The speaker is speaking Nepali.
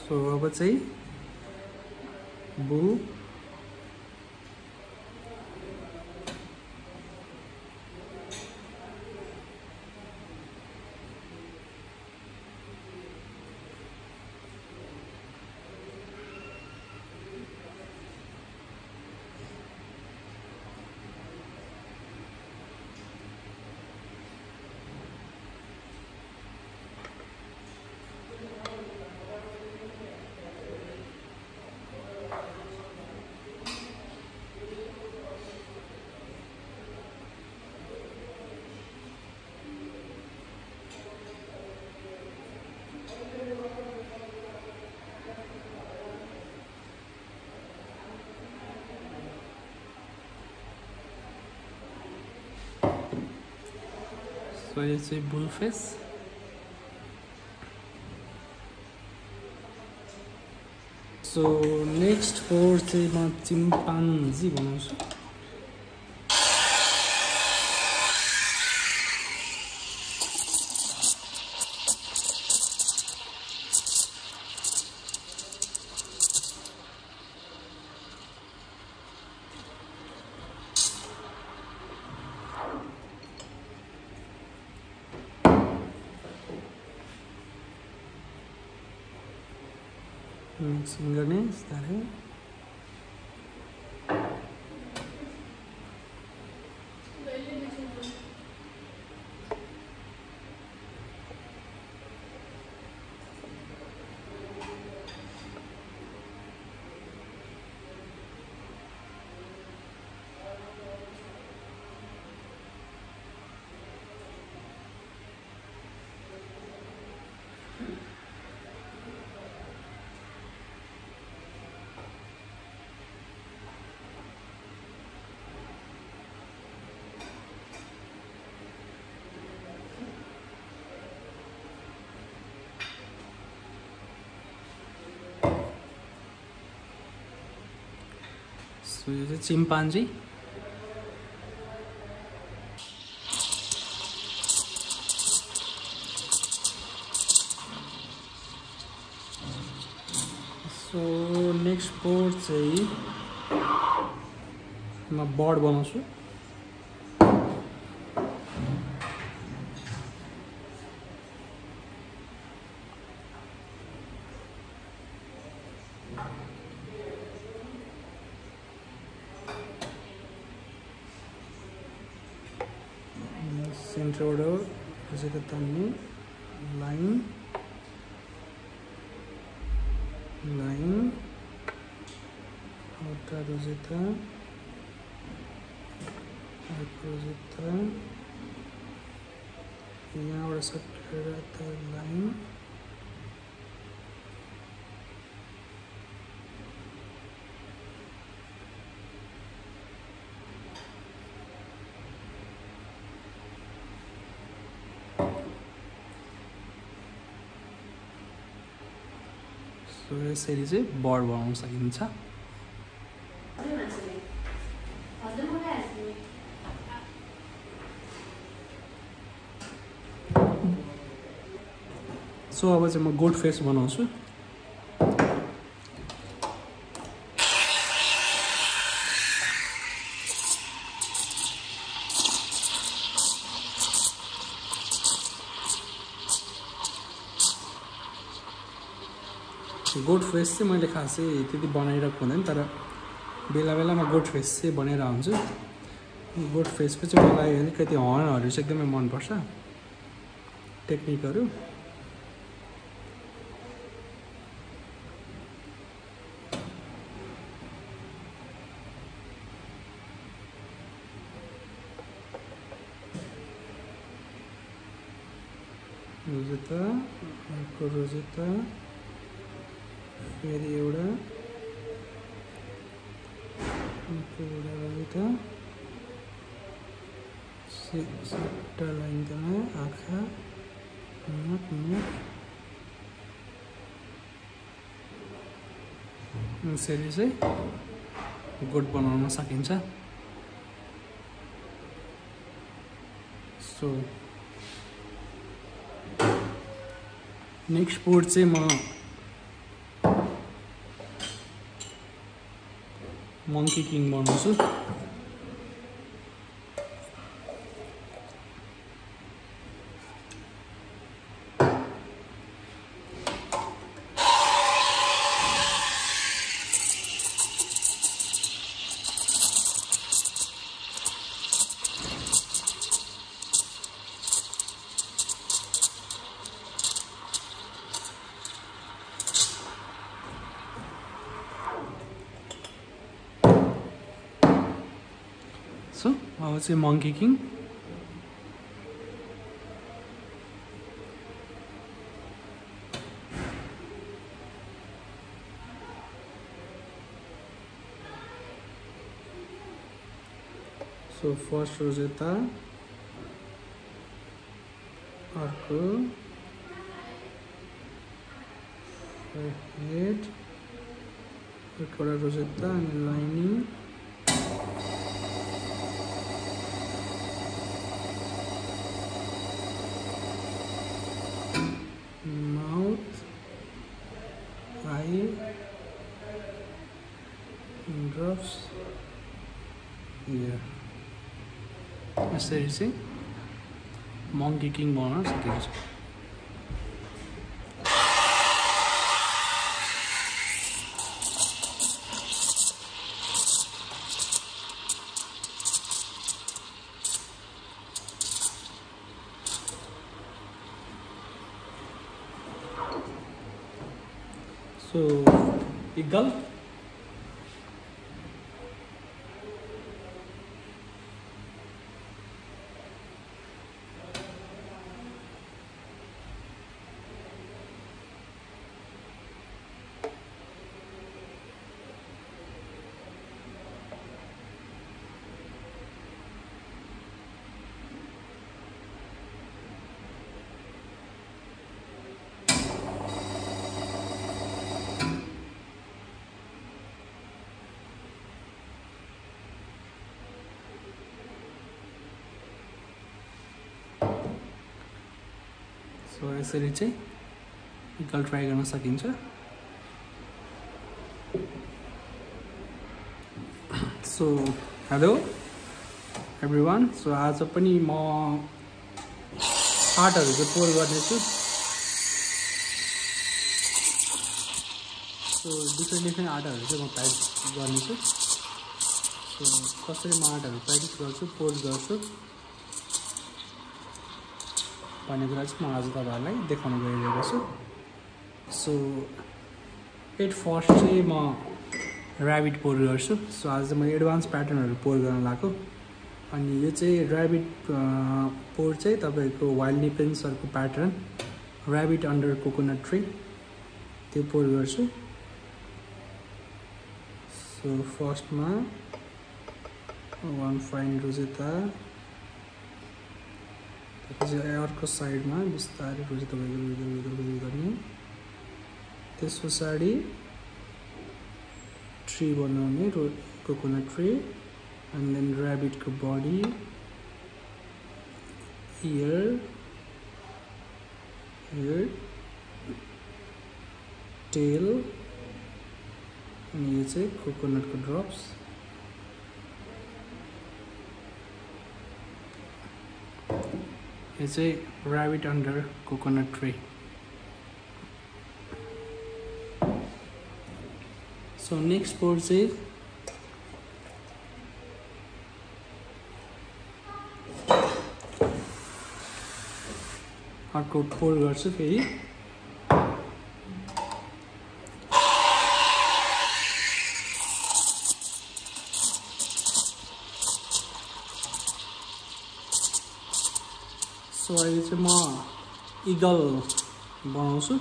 सो अब चाहिँ बुल सो यो चाहिँ bull face so next four चाहिँ म चिम्पान्जी बनाउँछु मिक्सिङ गर्ने बिस्तारै सो यो चाहिँ चिम्पान्जी सो नेक्स्ट पोर्ट चाहिँ म बर्ड बनाउँछु सेन्टर order Rosetta तान्ने लाइन outer Rosetta यहाँबाट सकेर त लाइन सो यसरी चाहिँ बर्ड बनाउन सकिन्छ सो अब चाहिँ म गोट फेस बनाउँछु गोट फेस चाहिँ मैले खासै त्यति बनाइरहेको हुँदैन तर बेला बेलामा गोट फेस चाहिँ बनाइरहेको हुन्छु गोट फेसको चाहिँ मलाई अलिकति हर्नहरू चाहिँ एकदमै मनपर्छ टेक्निकहरू रोजेटा अर्को रोजेटा फेरि एउटा रोजेटा सिट्टा लाइनमा आँखा मुख यसरी चाहिँ गोट बनाउन सकिन्छ सो नेक्स्ट पोर्ट चाहिँ म मङ्की किङ बनाउँछु। So, I would say monkey king. So first Rosetta, arco, head, Rosetta and lining. Mouth, eye, drops here. यसरी चाहिँ मङ्की किङ बनाउन सकिन्छ। So eagle, so यसरी चाहिँ इक्वल ट्राई गर्न सकिन्छ। सो हेलो एभ्रिवान, सो आज पनि म आर्टहरु चाहिँ पोर गर्नेछु। सो डिफ्रेन्ट आर्टहरु चाहिँ म प्र्याक्टिस गर्नेछु। सो कसरी म आर्टहरु प्र्याक्टिस गर्छु, पोर गर्छु भन्ने कुरा चाहिँ म आज तपाईहरुलाई देखाउन गइरहेको छु। सो एट फर्स्ट चाहिँ म ऱ्याबिट पोर गर्छु। सो आज चाहिँ म एडभान्स प्याटर्नहरु पोर गर्न लाग्यो। अनि यो चाहिँ ऱ्याबिट पोर चाहिँ तपाईको वाइल्ड निपेन्सहरुको pattern, rabbit under coconut tree, त्यो पोर गर्छु। सो फर्स्टमा वान फाइन रोजेटा, अर्को साइडमा बिस्तारै रोजेटा वेगल गर्ने, त्यस पछाडि ट्री बनाउने, coconut tree, and then rabbit ko body, ear, head, tail, and ये चाहिँ coconut ko drops, ये चाहिँ rabbit under coconut tree. So next pose चाहिँ अर्को पोर गर्छु फेरि। सो अहिले चाहिँ म इगल बनाउँछु।